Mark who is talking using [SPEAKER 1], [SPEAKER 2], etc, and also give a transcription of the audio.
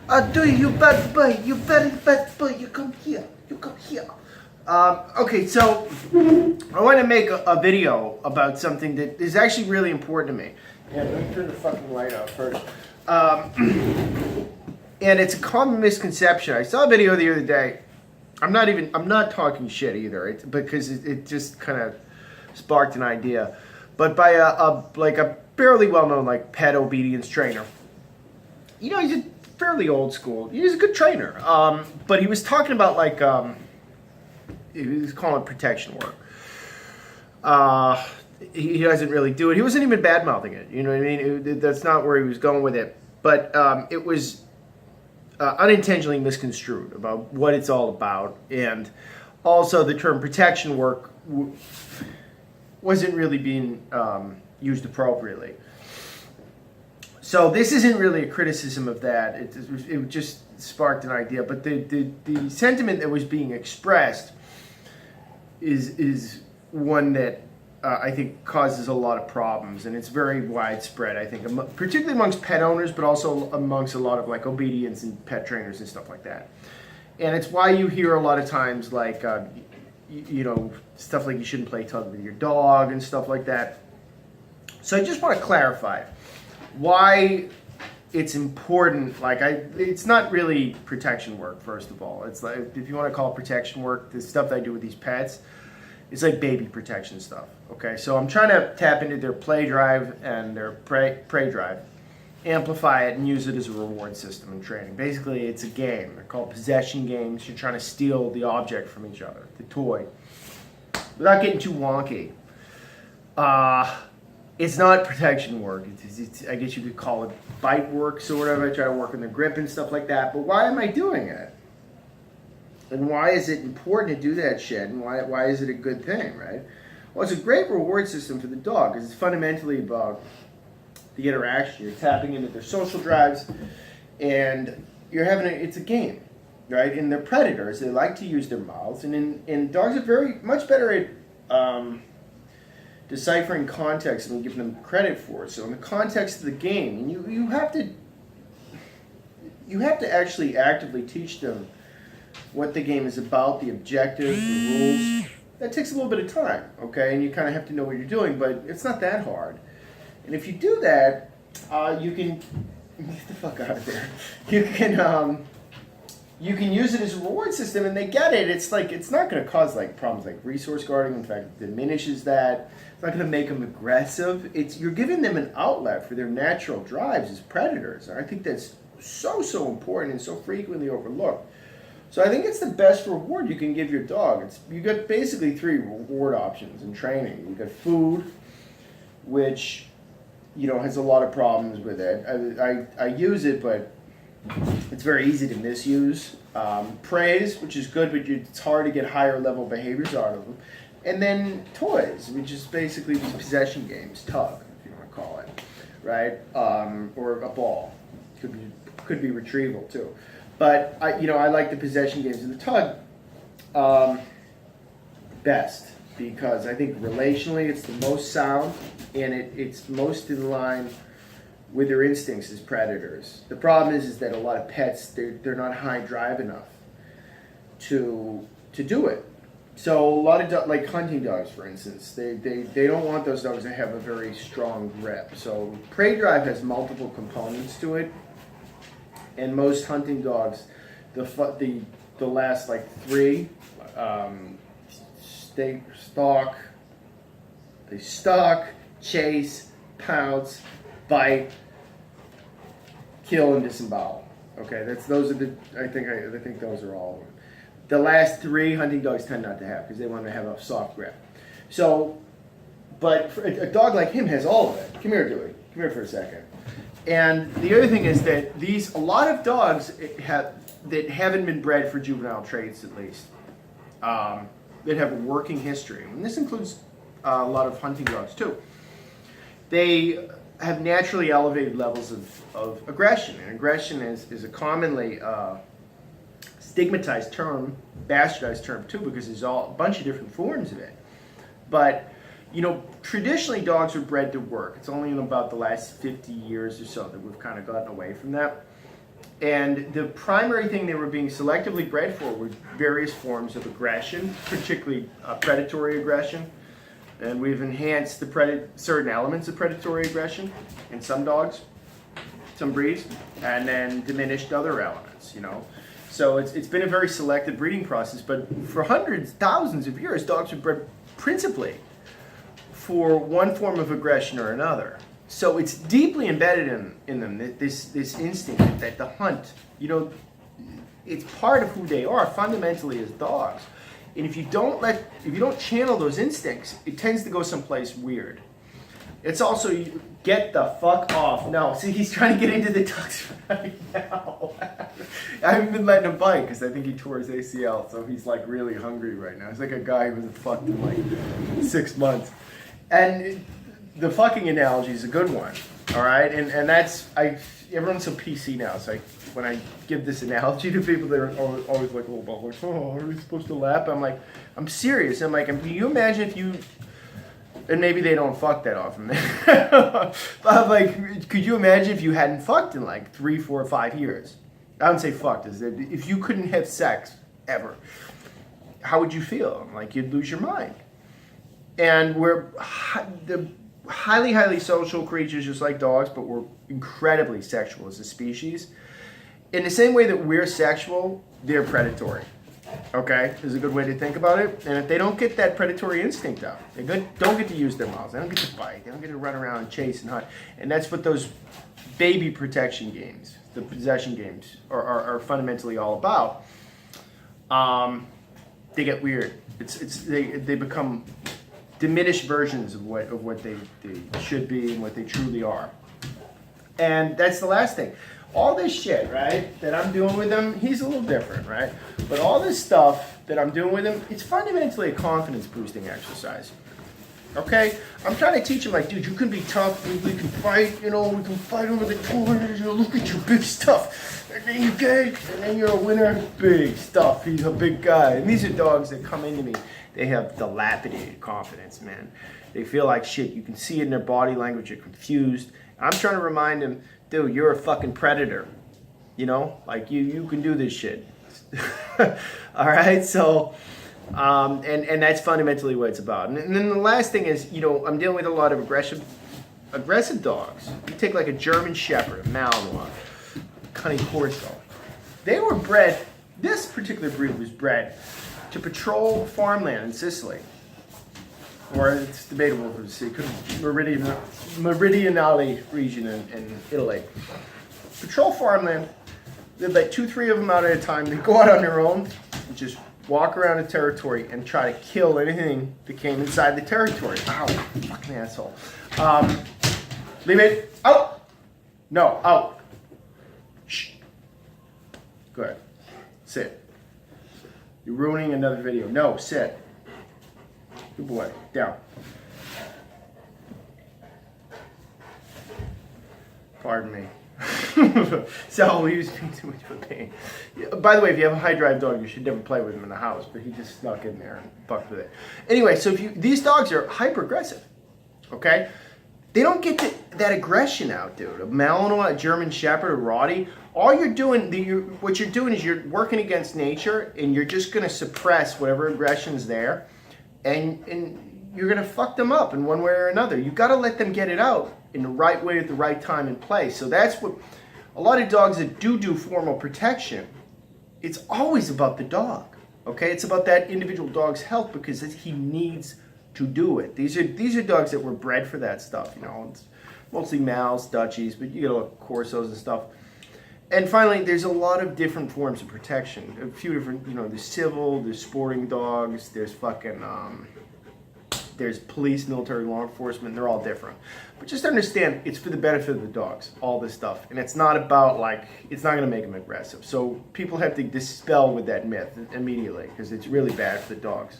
[SPEAKER 1] Do you bad boy? You very bad boy. You come here. You come here. Okay, so I want to make a video about something that is actually really important to me. Yeah, let me turn the fucking light off first. And it's a common misconception. I saw a video the other day. I'm not talking shit either, because it just kind of sparked an idea. But by a fairly well-known like pet obedience trainer. You know, he's a fairly old school. He's a good trainer. But he was talking about he was calling it protection work. He doesn't really do it. He wasn't even bad mouthing it. You know what I mean? That's not where he was going with it. But it was unintentionally misconstrued about what it's all about, and also the term protection work wasn't really being used appropriately. So this isn't really a criticism of that. It just sparked an idea. But the sentiment that was being expressed is one that I think causes a lot of problems, and it's very widespread, I think, particularly amongst pet owners, but also amongst a lot of like obedience and pet trainers and stuff like that. And it's why you hear a lot of times like, you know, stuff like you shouldn't play tug with your dog and stuff like that. So I just want to clarify why it's important. It's not really protection work, first of all. It's like, if you want to call it protection work, the stuff that I do with these pets, it's like baby protection stuff. Okay, so I'm trying to tap into their play drive and their prey drive, amplify it, and use it as a reward system in training. Basically, it's a game. They're called possession games. You're trying to steal the object from each other, the toy, without getting too wonky. It's not protection work. It's I guess you could call it bite work, sort of. I try to work on the grip and stuff like that. But why am I doing it? And why is it important to do that shit? And why is it a good thing, right? Well, it's a great reward system for the dog, because it's fundamentally about the interaction. You're tapping into their social drives, and you're having it's a game, right? And they're predators. They like to use their mouths, and dogs are very much better at deciphering context than we give them credit for. So in the context of the game, and you have to actually actively teach them what the game is about, the objective, the rules. That takes a little bit of time, okay? And you kind of have to know what you're doing, but it's not that hard. And if you do that, you can get the fuck out of there. You can use it as a reward system, and they get it. It's like, it's not going to cause like problems like resource guarding. In fact, it diminishes that. It's not going to make them aggressive. You're giving them an outlet for their natural drives as predators. And I think that's so important and so frequently overlooked. So I think it's the best reward you can give your dog. You got basically 3 reward options in training. You got food, which, you know, has a lot of problems with it. I use it, but it's very easy to misuse. Praise, which is good, but it's hard to get higher level behaviors out of them. And then toys, which is basically these possession games, tug, if you want to call it, right? Or a ball. Could be retrieval too. But I like the possession games and the tug best, because I think relationally it's the most sound, and it's most in line with their instincts as predators. The problem is that a lot of pets, they're not high drive enough to do it. So a lot of like hunting dogs, for instance, they don't want those dogs to have a very strong grip. So prey drive has multiple components to it. And most hunting dogs, the last like 3, they stalk, chase, pounce, bite, kill, and disembowel. Okay, I think those are all of them. The last 3 hunting dogs tend not to have, because they want to have a soft grip. So, but a dog like him has all of it. Come here, Dewey. Come here for a second. And the other thing is that a lot of dogs that haven't been bred for juvenile traits, at least, that have a working history, and this includes a lot of hunting dogs too, they have naturally elevated levels of aggression. And aggression is a commonly stigmatized term, bastardized term too, because there's a bunch of different forms of it. But traditionally dogs are bred to work. It's only in about the last 50 years or so that we've kind of gotten away from that. And the primary thing they were being selectively bred for were various forms of aggression, particularly predatory aggression. And we've enhanced the certain elements of predatory aggression in some dogs, some breeds, and then diminished other elements, you know. So it's been a very selective breeding process, but for hundreds, thousands of years, dogs were bred principally for one form of aggression or another. So it's deeply embedded in them, this instinct that the hunt, you know, it's part of who they are fundamentally as dogs. And if you don't channel those instincts, it tends to go someplace weird. It's also, get the fuck off. No, see, he's trying to get into the ducks right now. I haven't been letting him bite because I think he tore his ACL, so he's like really hungry right now. He's like a guy who wasn't fucked in like 6 months. And the fucking analogy is a good one, all right? And that's, everyone's so PC now, so when I give this analogy to people, they're always like, oh, are we supposed to laugh? I'm like, I'm serious. I'm like, can you imagine if you, and maybe they don't fuck that often. But I'm like, could you imagine if you hadn't fucked in like 3, 4, 5 years? I wouldn't say fucked, if you couldn't have sex ever, how would you feel? Like, you'd lose your mind. And we're the highly social creatures just like dogs, but we're incredibly sexual as a species. In the same way that we're sexual, they're predatory. Okay, is a good way to think about it. And if they don't get that predatory instinct out, they don't get to use their mouths, they don't get to bite, they don't get to run around and chase and hunt. And that's what those baby protection games, the possession games, are fundamentally all about. They get weird. They become diminished versions of what they should be and what they truly are. And that's the last thing. All this shit, right, that I'm doing with him, he's a little different, right? But all this stuff that I'm doing with him, it's fundamentally a confidence boosting exercise. Okay? I'm trying to teach him, like, dude, you can be tough, we can fight, you know, we can fight over the corners, you know, look at your big stuff. And then you get, and then you're a winner. Big stuff, he's a big guy. And these are dogs that come into me, they have dilapidated confidence, man. They feel like shit. You can see it in their body language, they're confused. I'm trying to remind him, dude, you're a fucking predator. You know, like you can do this shit. All right, so, and that's fundamentally what it's about. And then the last thing is, you know, I'm dealing with a lot of aggressive dogs. You take like a German Shepherd, a Malinois, cunning Corso. They were bred, this particular breed was bred to patrol farmland in Sicily. Or it's debatable if it's the Meridionale region in Italy. Patrol farmland, they have like 2, 3 of them out at a time. They go out on their own and just walk around the territory and try to kill anything that came inside the territory. Ow, fucking asshole. Leave it. Out. No, out. Shh. Go ahead. Sit. You're ruining another video. No, sit. Good boy. Down. Pardon me. So he was being too much of a pain. By the way, if you have a high drive dog, you should never play with him in the house, but he just snuck in there and fucked with it. Anyway, so these dogs are hyper aggressive. Okay? They don't get that aggression out, dude. A Malinois, a German Shepherd, a Rottie. All you're doing, what you're doing is you're working against nature, and you're just going to suppress whatever aggression's there, and you're going to fuck them up in one way or another. You got to let them get it out in the right way at the right time and place. So that's what a lot of dogs that do formal protection. It's always about the dog. Okay, it's about that individual dog's health because he needs to do it. These are dogs that were bred for that stuff. You know, it's mostly Mals, Dutchies, but you get a lot of Corsos and stuff. And finally, there's a lot of different forms of protection. A few different, you know, there's civil, there's sporting dogs, there's fucking, there's police, military, law enforcement, they're all different. But just understand, it's for the benefit of the dogs, all this stuff. And it's not about, like, it's not going to make them aggressive. So people have to dispel with that myth immediately, because it's really bad for the dogs.